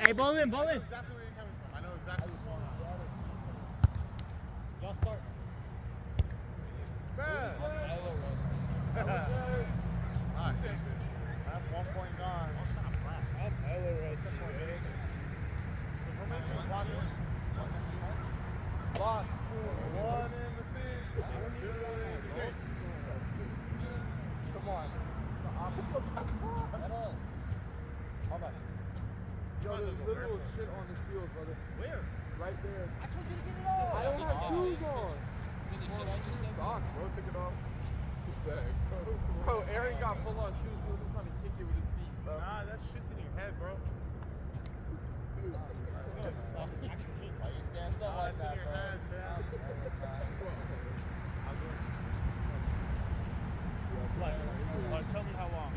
Hey, ball in, ball in. Exactly where you're coming from. I know exactly what's going on. Y'all start. Nice. That's 1 point gone. Block. One in the stands. Come on. Yo, there's literal shit on this field, brother. Where? Right there. I told you to get it off. I don't have shoes on. Socks, bro. Take it off. Bro, Aaron got full on shoes. He wasn't trying to kick it with his feet, bro. Nah, that shit's in your head, bro. Actual shit. Why you stand stuff like that, bro? Like, tell me how long.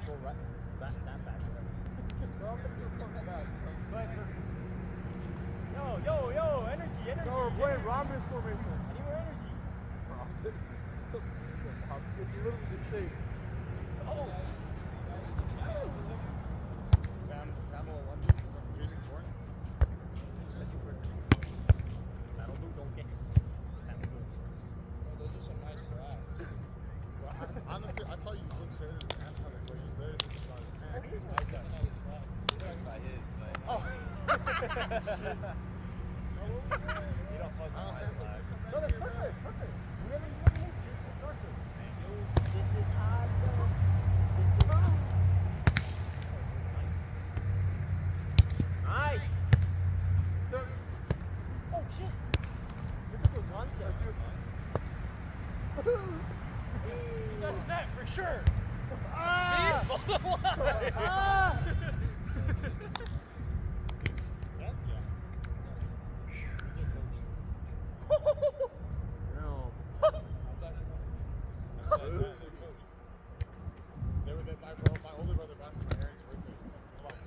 Go right that back. Yo, energy. No, we're playing rhombus formation. I need more energy. It's literally the shape. Oh. Pamela Lundy from Jason Bourne. That'll do, don't get. Those are some nice tracks. Well, honestly, I saw you look straight at the ass. I was like, wait, you better just about his hand. Oh. You don't fuck with my flag. No, that's perfect. You never moved. This is awesome. This is awesome. Nice. Oh, shit. Look at those concepts. You got that for sure. Ah! Ah! My older brother back from my Aaron's birthday.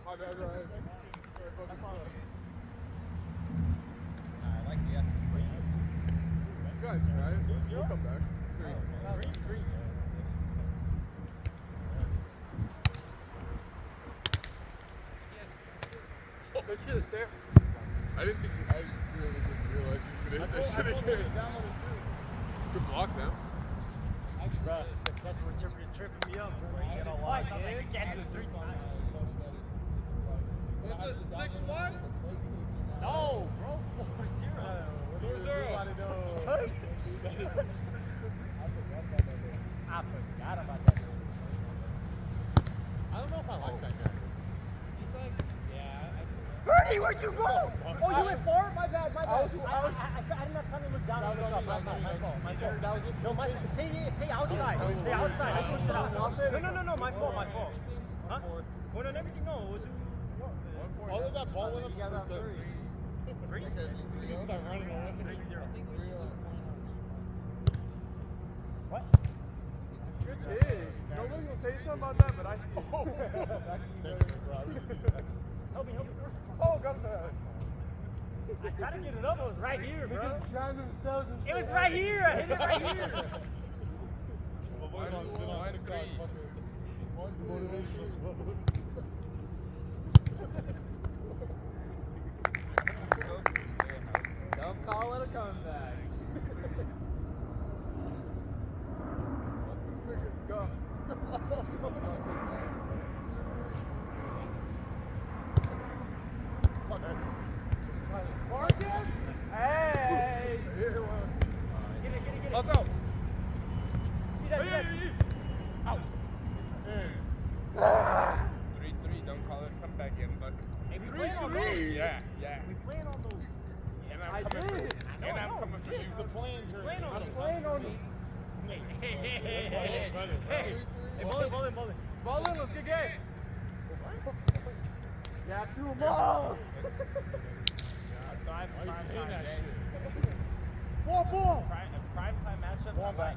My bad, right? I like the effort. Guys, right? We'll come back. 3. Good shit, Sam. I really didn't realize you could hit that shit again. Good block, Sam. Bro, that's what tripping me up, bro. You gotta watch. I was like, you can't do it 3 times. What's it, 6-1? No, bro, 4-0. 4-0. I forgot about that. I don't know if I like that guy. He's like, yeah. Bernie, where'd you go? Oh, you went far? My bad. I didn't have time to look down and look up. My fault. No, say outside. Say outside. I can sit out. No, my fault. Huh? Going on everything? No, we'll do All of that ball went up for 3 said. Start running away. 3-0. What? Hey, nobody will say something about that, but I see it. Help me. Oh, got that. I tried to get it up. It was right here, bro. Niggas drown themselves in It was right here. I hit it right here. My boy's been on TikTok fucking motivational Don't call it a comeback. Go. Marcus! Hey! Here, Get it. let's go. Get it. Out. 3-3, don't call it a comeback yet, but. Hey, we playing on those. Yeah. We playing on those. And I I'm coming for did. you. And I'm coming for you. It's the playing turn. Playing on I'm it. playing on it. Hey, ball in. Ball in, let's get game. Yeah, do them all. Why are you saying that shit? Ball. Prime time matchup. Ball back.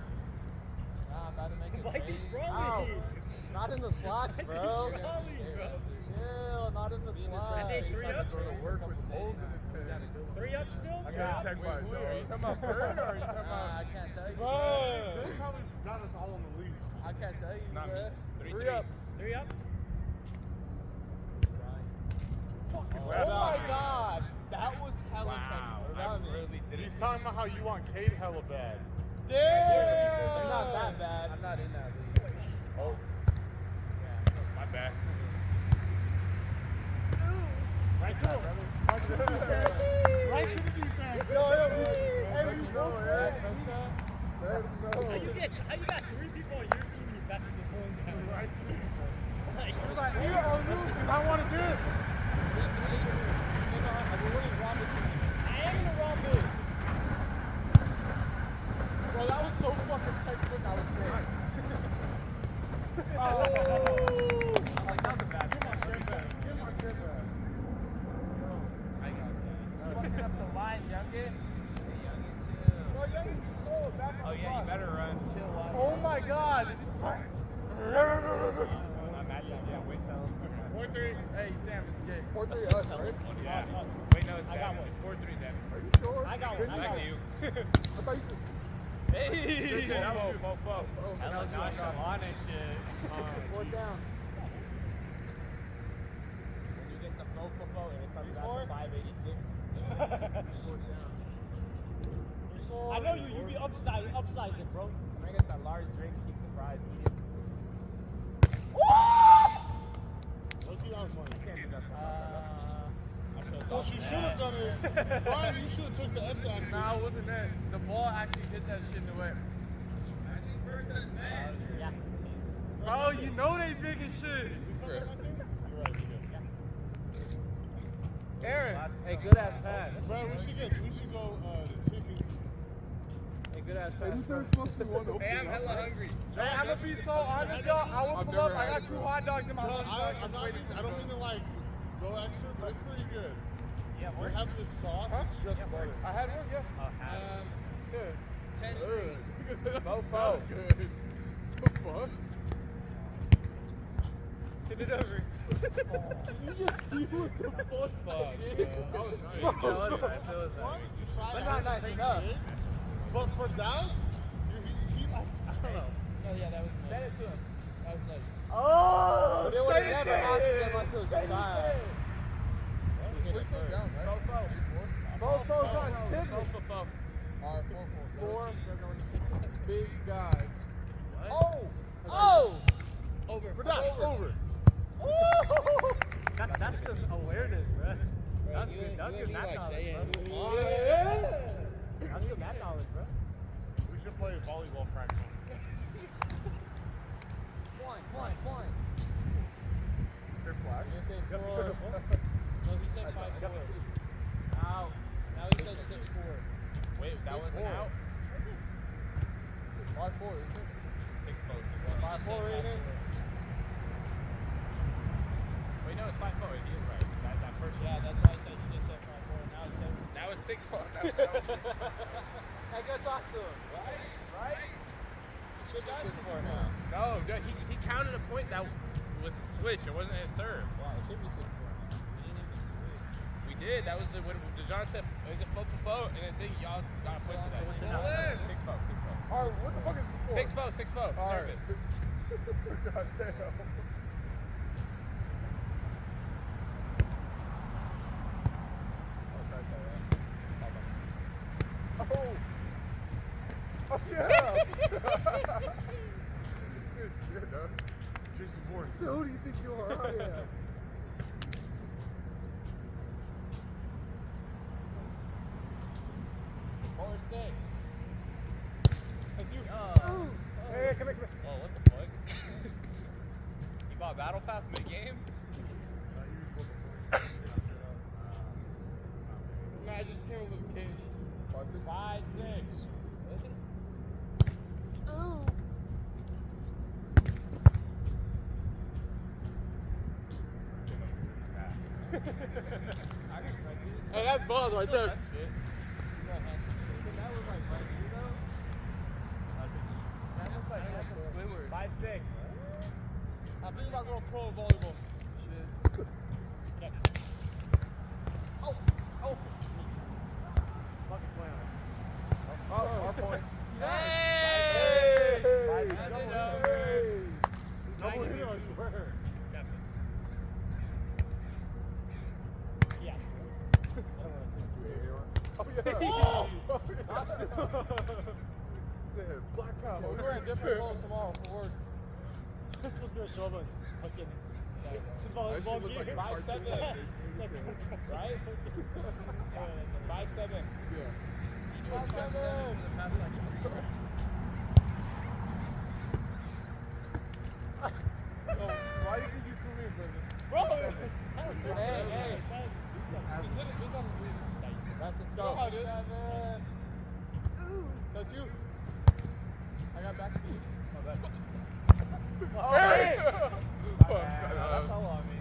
I'm about to make it. Why is he crazy. sprawling? Not in the slots, Why is he bro. sprawling, bro? Chill, not in the slots. I think 3 ups. Go to work with holes in his pants. 3 ups still? I gotta check my Wait, are you talking about Bird or are you talking about? I can't tell you. Bro. They probably got us all on the lead. I can't tell you, Not me. bro. 3-3. 3 up. 3 up? Oh Well my done. god. That was hella Wow, second. I really didn't. He's talking about how you want Cade hella bad. Damn! I'm not that bad. I'm not in that league. Oh. My bad. Right to him. Right to the defense. Right to the defense. Hey, we broke that. How you got 3 people on your team and you're passing the phone down? Right to the defense. Like, He was like, here on you. Because I wanted this. I am in the wrong booth. Bro, that was so fucking textbook. I was dead. Like, that was a bad one. Get my kid back. I got that. Fucking up the line, youngin. Bro, young, throw it back on Oh the yeah, block. you better run. Chill out. Oh my god. Not matchup. Yeah, wait till. 4-3. Hey, Sam, it's gay. 4-3 us, right? Yeah. Wait, no, it's I got Devin. one. It's 4-3 Devin. Are you sure? I got one. I Back got to one. you. I thought you just... Hey! That was Fo. Hella nonchalant and shit. Fourth down. When you get the fo and it comes out to 586. Fourth down. I know you be upsizing, bro. I'm gonna get that large drink, keep the fries medium. Let's get on money. Can't do that. What you should have done is, Brian, you should have took the X-axis. Nah, it wasn't that. The ball actually hit that shit in the way. Yeah. Bro, you know they big as shit. You're right, you did. Aaron. Hey, good ass pass. Bro, we should go to chicken. Hey, good ass pass. Hey, I'm hella hungry. Hey, I'm gonna be so honest, y'all. I will pull up. I got 2 hot dogs in my John, lunchbox. I don't mean to like go extra, but it's pretty good. Yeah, We have this sauce, it's just butter. I had one, yeah. Good. Fo. Good. The fuck? Hit it over. You just see what the fuck? That was nice. That was nice. That was What? nice. You tried But it, not it's nice pretty enough. good. But for Dallas, he like, I don't know. No, yeah, that was nice. Send it to him. That was nice. Oh! But it would have never happened unless it was just high. We're still down, right? Fo's on tipping. Fo. All right, 4. Big guys. Oh! Oh! Over. For Dallas, over. That's just awareness, bro. That's good. That's good math knowledge, bro. Yeah! That's good math knowledge, bro. We should play volleyball practice. One. They're flash. Yep, No, sure. he said 5-4. Out. Now he said 6-4. Wait, that wasn't 6-4. out? 5-4, isn't it? 6 Fo. 5-4, ain't it? Wait, no, it's 5 Fo. He is right. That first one. Yeah, that's why I said you just said 5-4. Now it's 7. Now it's 6 Fo. I gotta talk to him. Right? It's 6-4 now. No, he counted a point that was a switch. It wasn't his serve. Wow, it should be 6-4 now. We didn't even switch. We did. That was what DeJohn said. It was a fo, and I think y'all got a point for that. What's it 6 now? Fo. Alright, what the fuck is the score? 6 Fo. Alright. Service. God damn. Oh yeah! Good shit, dog. Jason Bourne. So who do you think you are? Oh, yeah. That's you. Hey, come here. Oh, what the fuck? You bought Battle Pass mid-game? Nah, I just came with a cage. 5-6. 5-6. Hey, that's balls right there. That shit. That was like right here, though. That looks like pro in volleyball. Okay. Oh. Fucking play on it. Oh, our point. Hey! Five, That's seven. it, Double heroes, swear. Captain. Yeah. I don't want to. Oh, yeah. Oh! Sick. Black power. We're wearing different clothes tomorrow for work. This was gonna show us fucking That volleyball shit looks like gear. a cartoon. 5'7", right? 5'7". Yeah. You do a 5'7" for the past like 3 years. So, why do you think you threw me, Brendan? Bro, it's kind of Hey. trying to do something. Just hit it, just on Let's Go go. how it is. That's you. I got back to you. Oh, Hey! That's all on me.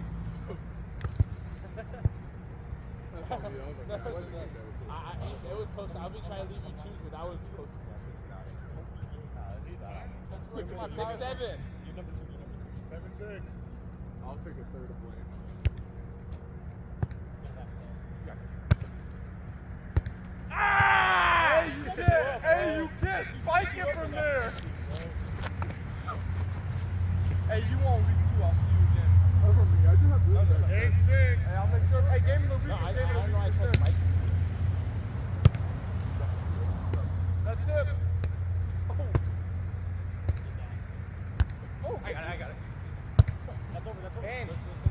It was close. I'll be trying to leave you twos, but that was close to that. Come on, 6'7". You number two, you number two. 7-6. I'll take a third of blame. Ah! Hey, you can't spike it from there. Hey, you won't week 2. I'll see you again. Over me. I do have good. 8-6. Hey, I'll make sure. Hey, game of the week. No, I is game of don't the know. I week. can't fight. That's it. Oh, I got it. That's over, that's over. Hey.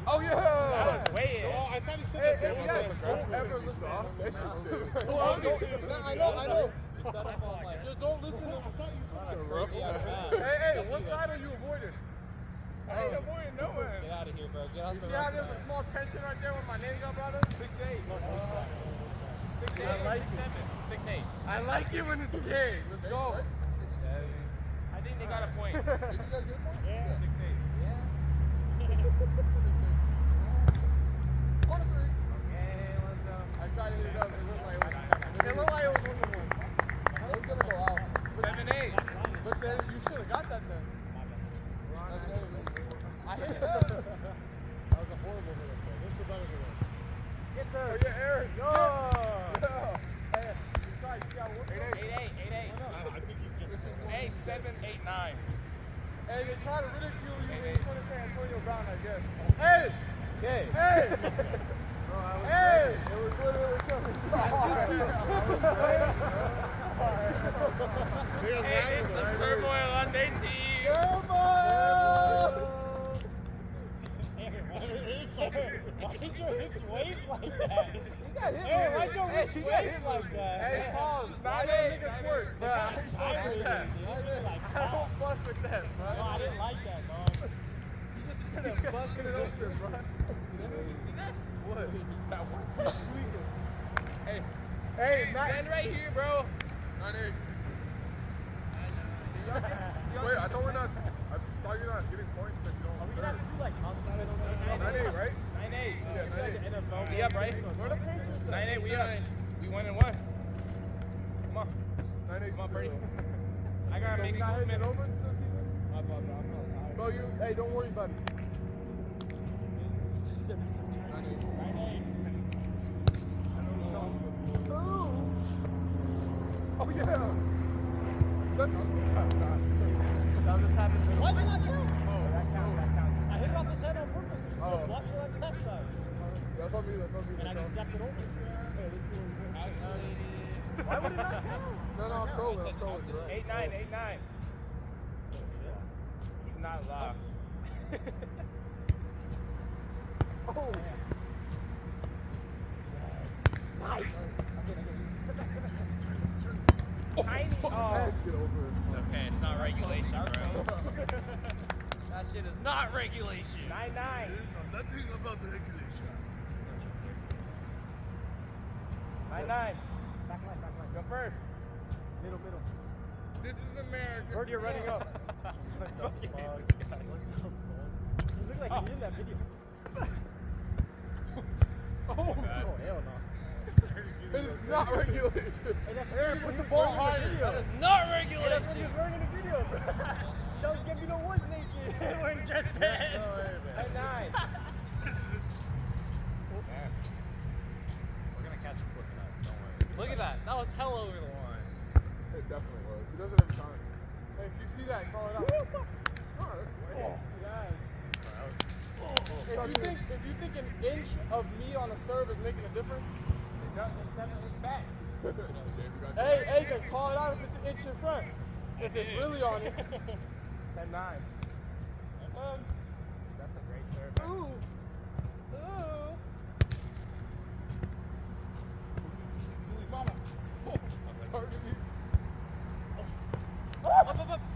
Oh, yeah. That was way in. Oh, I thought he said Hey, that. hey, guys, don't ever listen to this shit. Oh, I know. Set up on like. Just don't listen to Yeah, Hey, what side are you avoiding? I ain't avoiding no one. Get out of here, bro. Get out You the see how there's a small tension right there when my name got brought up? 6'8". 6'8". I like it. 6'8". I like it when it's gay. Let's go. I think they got a point. Did you guys get a point? Yeah. 6'8". Yeah. On a three. Okay, let's go. I tried to hit it up. It looked like it was 1-1. I was gonna go out. 7'8". But then you should have got that then. I hit it up. That was a horrible hit. This was better than that. Get Oh there. yeah, Aaron. Yo. Yeah. Hey, you tried. You see how it worked? 8'8". I think he's missing one. 8, 7, 8, 9. Hey, they try to ridicule you when you turn into Antonio Brown, I guess. Hey! Okay. Hey! Hey! It was literally coming. Hey, it's the turmoil on their team. Why did your hips wave like that? got hit Hey, with why'd it. your Hey, hips he got wave hit like with it. that? Hey, pause. Why 9'8", y'all niggas twerk? 9'8". Bruh, I don't fuck with that. I don't fuck with that, No, bro. I didn't like that, dog. You just started busting it open, bro. What? Hey, Hey, stand right here, bro. 9-8. Wait, I thought we're not. I thought you're not getting points if you Are we don't. gonna have to do like tongue time? 9-8, right? 9'8". Yeah, 9-8. We up, right? Where the points is that? 9'8", we up. We 1-1. Come on. 9-8. Come on, Brady. I gotta So make we a not hitting movement. it over this season? Bro, you. Hey, don't worry about it. Just send me some 9'8". Oh yeah. That was a tap in the middle. Why does it not count? Oh, that counts. I hit it off his head on purpose. Oh. Watch for that last time. That's on me. And I just stepped it over. Why would it not count? No, I'm trolling. You're right. 8'9", 8'9". He's not locked. Oh. Nice. Tiny. Get over it. It's okay. It's not regulation, bro. That shit is not regulation. 9'9". Nothing about the regulation. 9'9". Back line. Go first. Middle. This is America. Bird, you're running up. Fuck You yeah. look like you're in that video. Oh, Oh, hell no. it is not regulation. Hey, that's Aaron, he put was the ball wearing in higher. the video. That is not Hey, that's what he regulation. was wearing in the video, bro. Chelsea Gambino was naked wearing dress pants. Hey, now hell over the line. It definitely was. He does it every time. Hey, if you see that, call it out. Oh, that's great. If you think an inch of me on a serve is making a difference, It's definitely back. hey, then call it out if it's an inch in front. If it's really on it. 10-9. That's a great serve. Ooh.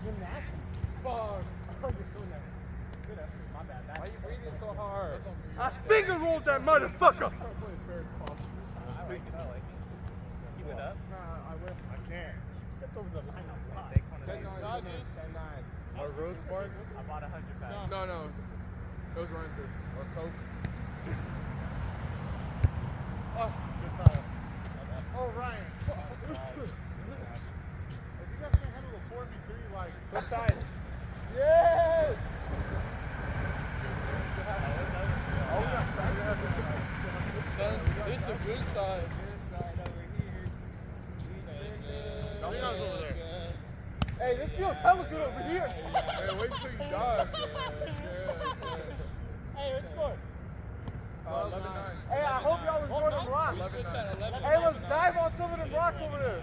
You're nasty. Fuck. Oh, you're so nasty. Good effort. My bad. Why are you breathing so hard? I finger rolled that motherfucker. I like it. Keep it up. Nah, I will. I can't. You stepped over the line a lot. Take one of 10-9. these. 10-9. Or road sparks? I bought 100 back. No. Those runs are. Or Coke? Good foul. Oh, Ryan. If you guys can handle the 4v3, like. Flip side. Yes! This is the good side. Domino's over there. Hey, this feels hella good over here. Hey, wait till you dodge. Hey, let's score. 11-9. Hey, I hope y'all enjoy them rocks. Hey, let's dive on some of them rocks over there.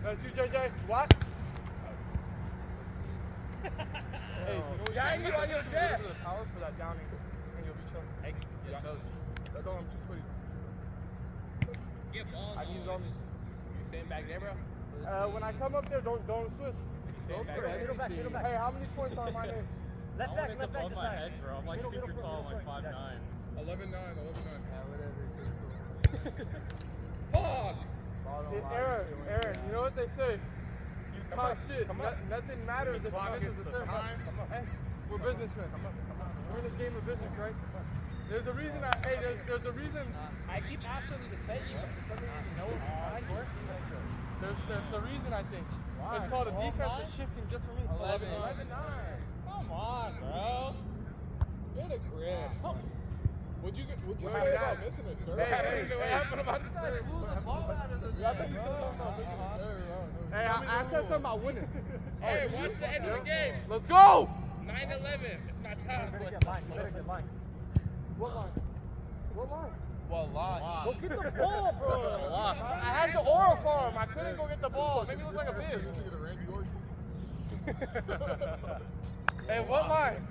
That's you, JJ. What? Hey, Yeah, you on your jet. The power for that downing, and you'll be chilling. Hey, Yeah, that's all I'm just putting. Get ball. I need it on me. You staying back there, bro? When I come up there, don't switch. Staying back there? Middle back, middle back. Hey, how many points are my name? Left back, left back to side. bro. I'm Middle, super tall, I'm like 5'9". 11-9. Fuck! Aaron, you know what they say? You talk shit. Nothing matters if I misses a serve. Hey, we're businessmen. We're in the game of business, right? There's a reason there's a reason. I keep asking you to say you, but for some reason, no one. There's a reason, I think. It's called a defensive shifting just for me. 11-9. Come on, bro. Get a grip. What'd you Wait, say Dad. about missing a serve? Hey, what happened about the serve? I thought you said something about missing a serve. Hey, I said something about winning. Hey, watch the end of the game. Let's go! 9-11. It's my time. You better get line, you better get line. What line? What line? Wallahi. Go get the ball, bro. I had the oral farm. I couldn't go get the ball. It made me look like a bitch. Hey, what line?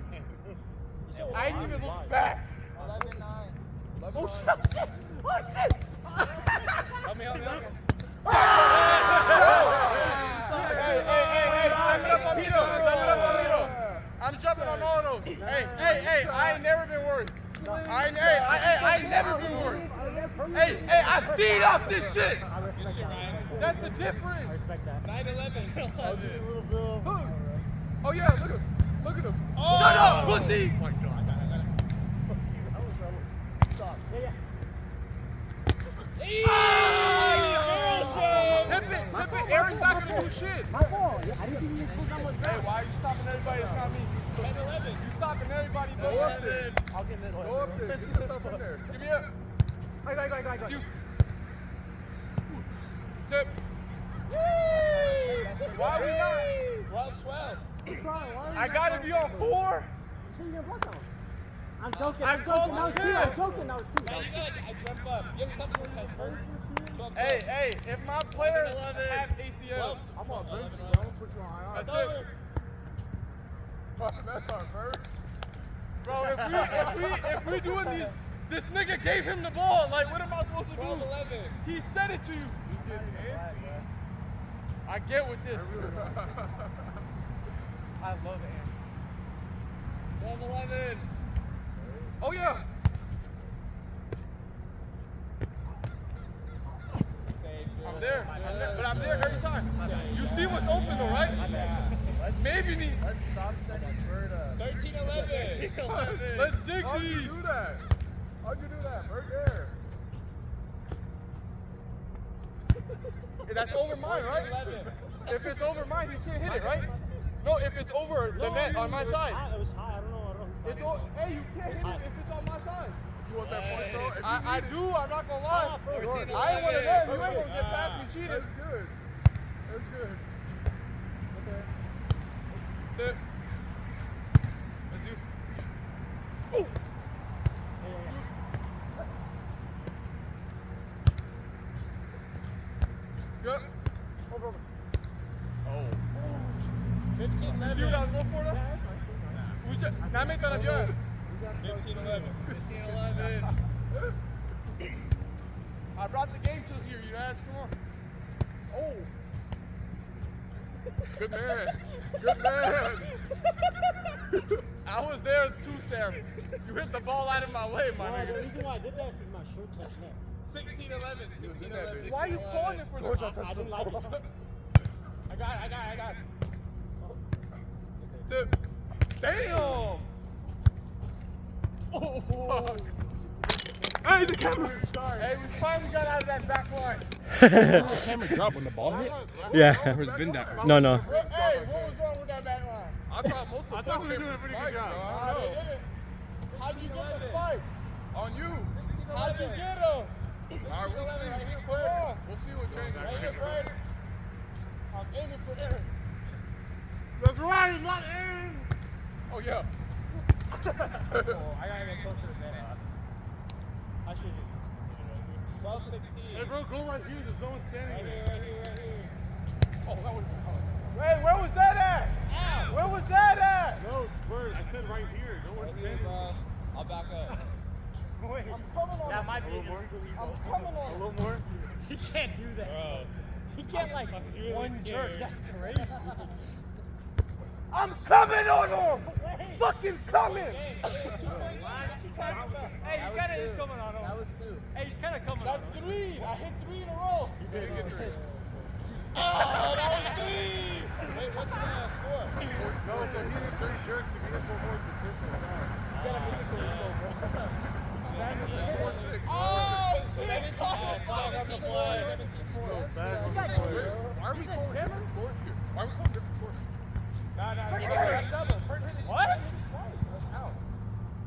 I didn't even look back. 11-9. Oh shit! Oh shit! Help me. Hey, step it up on me though. I'm jumping on all of those. Hey, I ain't never been worried. I ain't never been worried. Hey, I feed off this shit. Good shit, Ryan. That's the difference. I respect that. 9-11. Little Bill. Oh yeah, look at him. Shut up, pussy. Oh my god. Stop. Yeah. Tip it. Aaron's not gonna do shit. My fault. I didn't think you were supposed to. Hey, why are you stopping everybody? It's not me. 10-11. You stopping everybody, Go bro. up there. I'll get middle. Go up there. Get yourself in there. Give me up. Go. You. Tip. Why are we not? 12. I gotta be on 4. I'm joking. I'm joking. That was two. I'm joking. That was two. Hey, you gotta jump up. Give him something to test for. 12. Hey, if my players 11. have ACL, I'm on bench, bro. I'm gonna put you on IR. that's it. That's our first. Bro, if we doing this nigga gave him the ball. Like, what am I supposed to do? 12-11. He said it to you. He's getting antsy. I get with this. I love ants. 12-11. Oh yeah. I'm there, but I'm there every time. You see what's open though, right? Maybe need. Let's stop setting for 13-11. Let's dig How'd you these. do that? How'd you do that? Right there. That's over mine, right? 11. If it's over mine, you can't hit it, right? No, if it's over the net on my side. It was high. I don't know. Hey, you can't hit it if it's on my side. You want that point, bro? If you I need it- do. I'm not gonna lie. 14, I ain't want to know. You ain't 11. gonna get past me cheating. That's good. That's good. Okay. Tip. That's you. Oh. Good. Over. Oh. 15, You see what I 11. was going for though? Now make that up, yeah. 15, 11. 15, 11. I brought the game to here, you guys. Come on. Oh. Good man. Good man. I was there too, Sam. You hit the ball out of my way, my No, the nigga. reason why I did that is because my shirt touched net. 16, 11. 16, 11. Why are you calling it for Coach, that? I didn't like it. I got it. Tip. Damn! Oh! Hey, the camera. Hey, we finally got out of that back line. Camera dropped when the ball hit. Yeah. Or it's been that. No, no. Hey, what was wrong with that back line? I thought most of the thought we were came doing a from pretty spikes, good job. bro. I Nah, don't they know. didn't. How'd you get the spike? On you. How'd you get him? All right, we'll see. Come on. We'll see what changes. Right here, Fred. I'm aiming for Aaron. That's right, not Aaron. Oh, yeah. I gotta get closer to that. I should just. 12, 16. Hey, bro, go right here. There's no one standing there. Right here. Oh, that was Hey, where was that at? Ow! Where was that at? No, word. I said right here. No one's standing. I'll back up. Wait. I'm coming on That him. might be. I'm coming on A him. little more. He can't do that. Bro. He can't like really one jerk. scared. That's crazy. I'm coming on him. Fucking coming. Hey, he kind of is coming on him. That was 2. Hey, he's kind of coming That's on him. 3. I hit 3 in a row. You did get 3. Oh, that was 3. Wait, what's the score? No, so he did 3 jerks. If he gets one more, it's a personal foul. You gotta make it illegal, bro. Oh, shit. Flag on the flag. Bad on the got play. Why are we calling different scores here? Why are we calling different scores? What?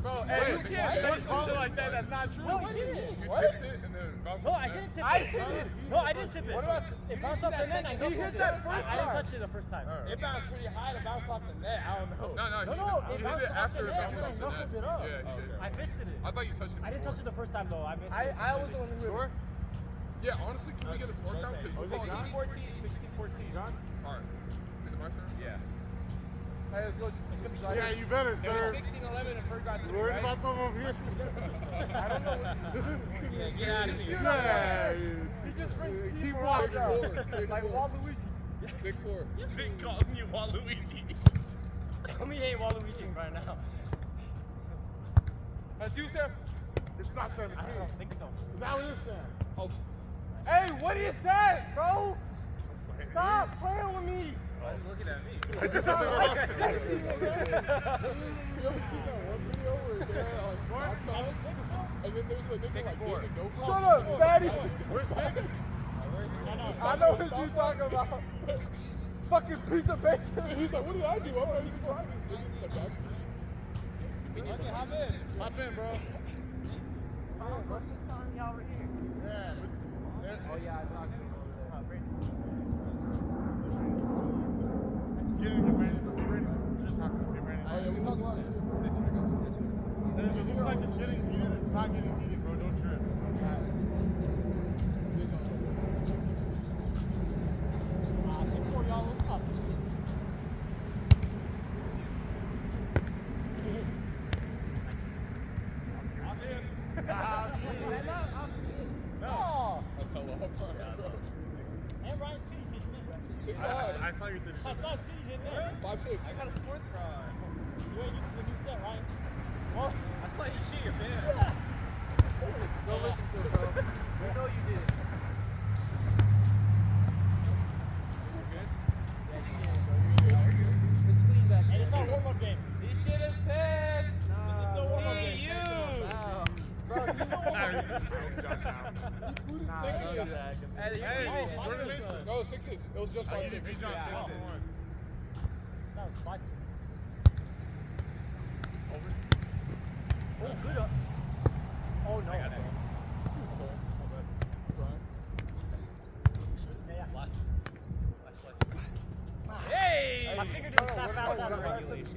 Bro, hey, you can't say something like that. That's not true. No, he didn't. You What? tipped it and then bounced No, it I back. didn't tip I it. tipped it. No, I didn't tip it. What about it bounced off the net? He hit that first I didn't time. touch it the first time. It bounced pretty high to bounce off the net. I don't know. No, No, he it hit bounced it off after the it net. bounced I off the knuckled net. it up. Yeah, he did. I fisted it. I thought you touched it. I didn't touch it the first time though. I missed it. I was the one who hit it. Yeah, honestly, can we get a score count? Because you called 16, 14. 16, 14. All right. Is it my turn? Yeah. Hey, let's go. Yeah, you better, sir. 16, 11, and Ferg got You 3, worried right? about something over here? I don't know. Yeah, get out of here. Yeah. He just brings Keep teamwork walking. out. 6'4". Like Waluigi. 6'4". They calling you Waluigi. Tell me he ain't Waluigi right now. That's you, Sam. It's not Sam, it's I me. don't think so. Now it is Sam. Oh, Hey, what is that, bro? Stop playing with me. Oh, he's looking at me. Like sexy, nigga. you ever seen that one video where they're on Smart Time? 7-6 though? And then there's a nigga like David Dobrik. Shut up, fatty. We're 6. I know what you talking about. Fucking piece of bacon. He's like, what did I do? Why would I just drive it? This is the back seat. Okay, hop in. Hop in, bro. Let's just tell him y'all were here. Yeah. Oh yeah, I thought he was over there. Get in here, Brandon. Brandon, just talk to me, Brandon. Oh, yeah, we talk a lot of shit. If it looks like it's getting heated, it's not getting heated, bro. Don't trip. No. That's hella up, bro. And Ryan's titties hit net. 6'5". I saw you did I it. saw his titties hit net. 5'6". I got a fourth try. You ain't used to the new set, Ryan. Well, I thought you shit your pants. Don't listen to it, bro. We know you did. And it's our warm-up game. This shit is pigs. This is still warm-up Hey, game. you. Hey, Jordan Mason. No, 6'6". It was just 5'6". He dropped 6 for 1. That was 5-6. Oh, good up. Oh, no. I got it. Hey! My finger didn't snap fast out of regulation.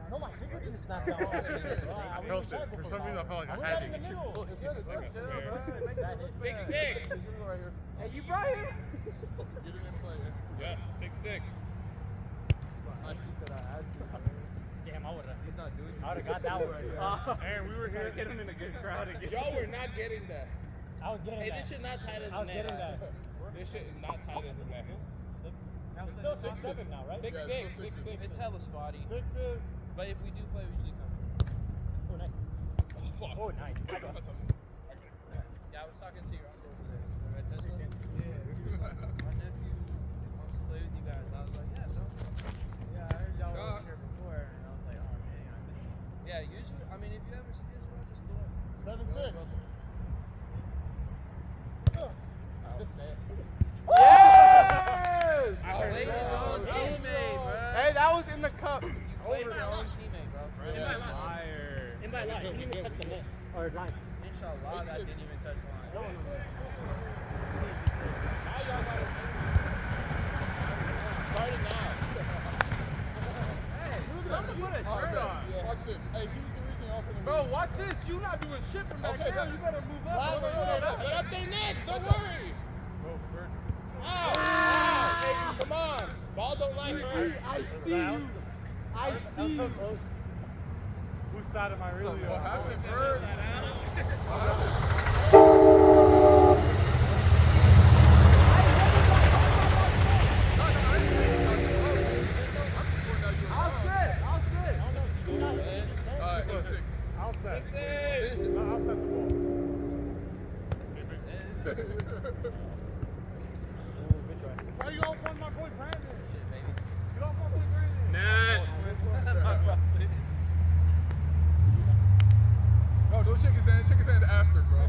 No, my finger didn't snap that hard. I felt it. For some reason, I felt like I had in the to. middle. 6-6. Hey, you brought him? Get him in play. Yeah, 6-6. Damn, I would have. He's not doing it. I would have got that one. Aaron, we were here. Get him in a good crowd again. Y'all were not getting that. I was getting Hey, that. this shit not tight as I was a net. getting that. This shit is not tight as a net. It's still 6-7 now, right? 6-6. It's hella spotty. 6-6. But if we do play, we usually come. Oh, nice. Fuck. Oh, nice. I got it. Yeah, I was talking to your uncle over there. At Tesla. Yeah. He was like, my nephew wants to play with you guys. I was like, yeah, no. Yeah, I heard y'all were here before. And I was like, oh, man, I missed it. Yeah, usually, I mean, if you ever see us, bro, just go up. 7-6. Just say it. Yes! You played his own teammate, bro. Hey, that was in the cup. You played your own teammate, bro. Fire. In my line. Didn't even touch the net. Or line. Inshallah, that didn't even touch the line. Now y'all got it. Starting now. Watch this. Hey, he's the reason y'all couldn't Bro, watch this. You not doing shit from back Okay, there. but- You better move up. Get up there next. Don't worry. Ow. Come on. Ball don't like her. I see you. I That see was so you. close. Whose side am I really What on? happened, Bird? I'll sit. You know, you just said. All right, 8-6. I'll set. 6-8. No, I'll set the ball. Why you off on my boy Brandon? Get off my boy Brandon. Nah. No, don't shake his hand. Shake his hand after, bro.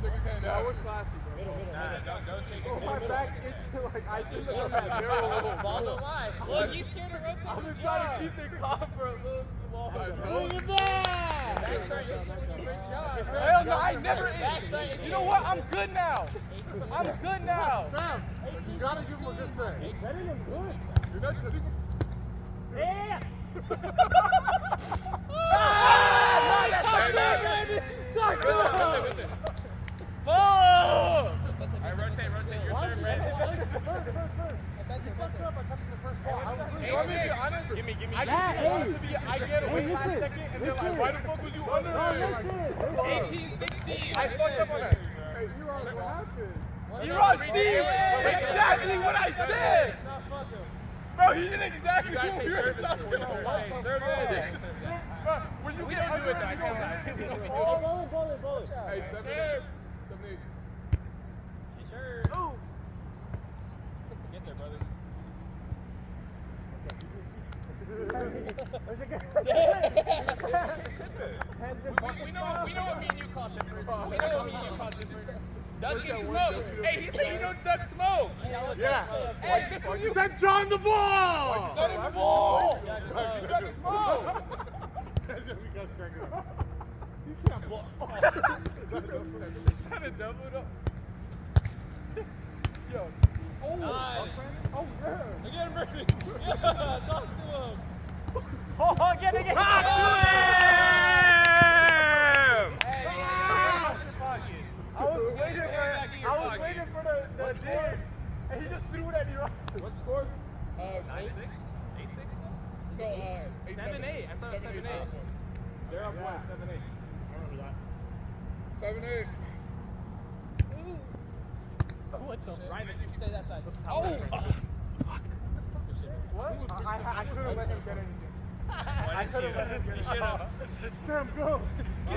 Shake his hand That after. was classy, bro. Don't shake Oh, his my hand. back itching like I should look at that barrel. Ball don't lie. Look, he's scared to rotate. I was trying to keep it calm for a little too long. Look at that. Backstart, you're doing a great job. Hell no, I never Backstart, itched. You know what? I'm good now. I'm good now. Sam, you gotta give him a good set. Better than good. You're not shooting. Yeah. Talk to him. Rotate. You're third, Brandon. You fucked up by touching the first ball. I was You want me to be honest? Give me. I get away last second and they're like, why the fuck was you under there? 18-16. I fucked up on that. Hey, Eron, what happened? Eron, see? Exactly what I said. Bro, he did exactly what we were talking about. Bro, when you get under it, you don't hit it. Ball it. Hey, 7-8. 7-8. Sure. Ooh. Get there, brother. Where's it going? We know what me and you call difference. We know what me and you call difference. Ducking smoke. Hey, he said you don't duck smoke. Yeah. Hey, Why'd you send John the ball? set him the ball. You Duck smoke. You can't block. Kind of doubled up. Yo. Nice. Oh, yeah. Again, Brandon. Yeah, talk to him. Oh, get it. Hey, I was waiting for the dig, and he just threw it at Eron. What score? 9-6. 8-6? So, 8-7. 7-8. I thought it was 7-8. They're up 1, 7-8. I remember that. 7-8. What the? Ryan, you stay that side. Oh! What? I couldn't let him get anything. I couldn't let him get anything. Sam, go. I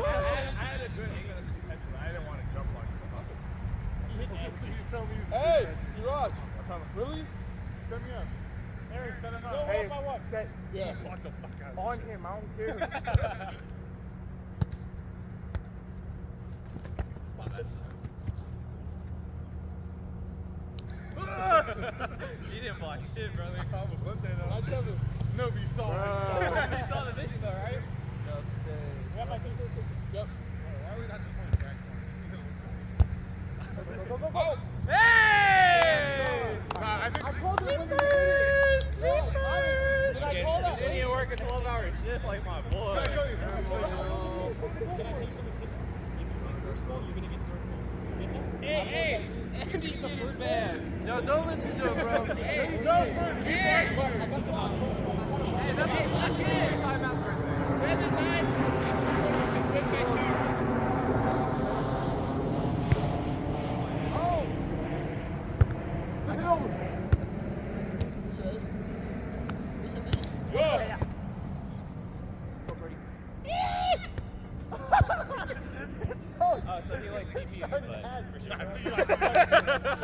had a good angle of the detection. I didn't want to jump on you. You tell me. Hey, Iraj. Really? Send me up. Aaron, send him up. Hey, set C. Fuck the fuck out. On him, I don't care. You didn't block shit, brother. I tell you. No, but you saw it. You saw the vision though, right? Yeah, by 2. Yep. Why are we not just playing track? Go. Hey! Nah, I think I called it when Did I call that? Didn't you work a 12-hour shift like my boy? Can I tell you something simple? If you win first ball, you're gonna get third ball. You get that? Hey, Andy shit is bad. Yo, don't listen to him, bro. Hey, Go for it. Hey, let's get it. 7-9. Win by 2. So he likes TV in the butt.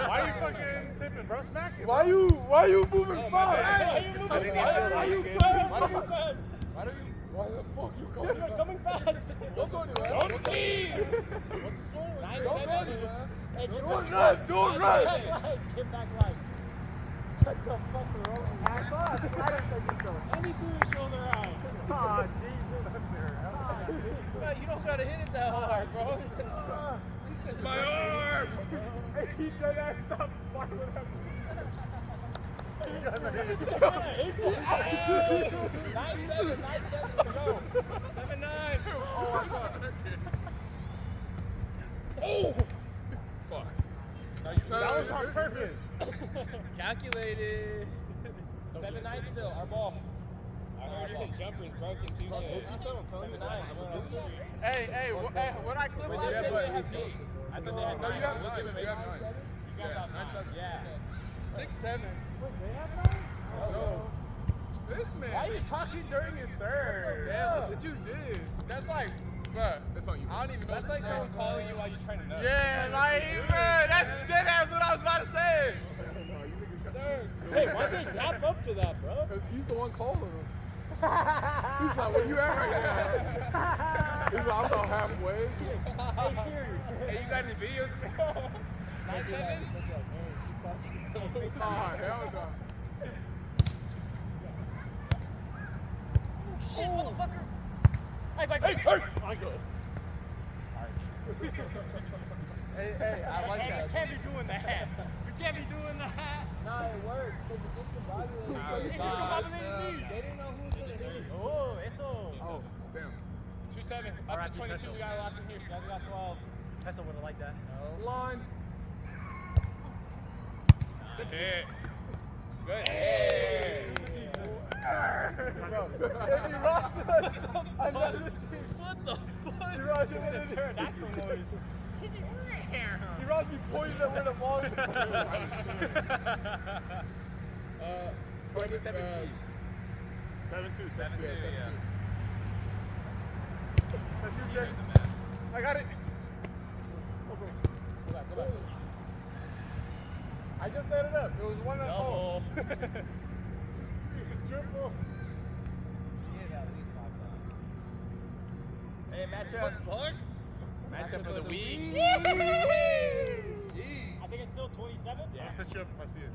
Why are you fucking tipping, bro? Smack it. Why you moving fast? Why the fuck you coming? You're coming fast. Don't go anywhere. Don't leave! What's the score? Don't go anywhere. Hey, get Don't back run, don't run. right. Get back right. What the fuck, bro? I saw it. I don't think so. And he threw his shoulder out. Oh, Jesus. You don't gotta hit it that hard, bro. My arm! He did that. Stop smiling at me. You guys are hitting. 9-7, go. 7-9. Oh my god. Oh! Fuck. That was on purpose. Calculated. 7-9 still, our ball. I heard his jumper's broken too. Hey, what I clip last I time? thought they had 8. I thought they had 9. No, you have Look at 9. him, You have 9. You guys have 9. Yeah. 6-7. No. This man. Why are you talking during his serve? Yeah, look what you did. That's like, bruh. That's on you. I don't even know That's what like to say. someone calling you while you're trying to nut. Yeah, like, man, that's dead ass what I was about to say. Hey, why they tap up to that, bro? He's the one calling him. He's like, where you at right now? He's like, I'm about halfway. Hey, you got any videos? 9-7? Oh, hell no. Shit, motherfucker. I go. Hey, I like Hey, that. you can't be doing that. You can't be doing that. Nah, it worked because it discombobulated. It discombobulated me. They didn't know who was gonna hit it. Oh, eso. Oh, damn. 2-7. All right, Up to 22, we got a lot in here. You guys got 12. Tessa wouldn't like that. Line. Good hit. Good hit. If he rocks us, another team. What the fuck? He rocks it with his Pterodactyl noise. He rocks me pointing at where the ball is. 17. 7-2. 7-2, yeah. That's you, Jay. I got it. Go back. I just set it up. It was 1-0. Double. Triple. Hey, matchup. Matchup of the week. I think it's still 27. I'll set you up if I see it.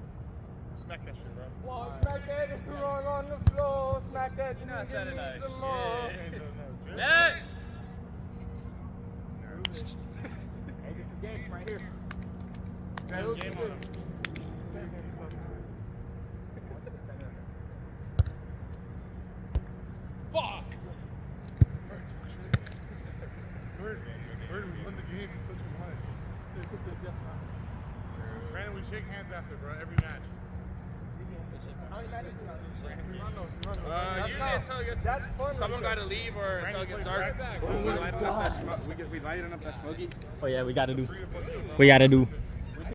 Smack that shit, bro. Whoa, smack that if you're wrong on the floor. Smack that You're not and give me Saturday. some more. Yeah. Net. Hey, this is game right here. Same game on him. Fuck. Where do we win the game in such a way? Brandon, we shake hands after, bro, every match. Usually until it gets, That's fun. someone got to leave or until it gets dark. We lighting up that smoky. Oh yeah, we gotta do.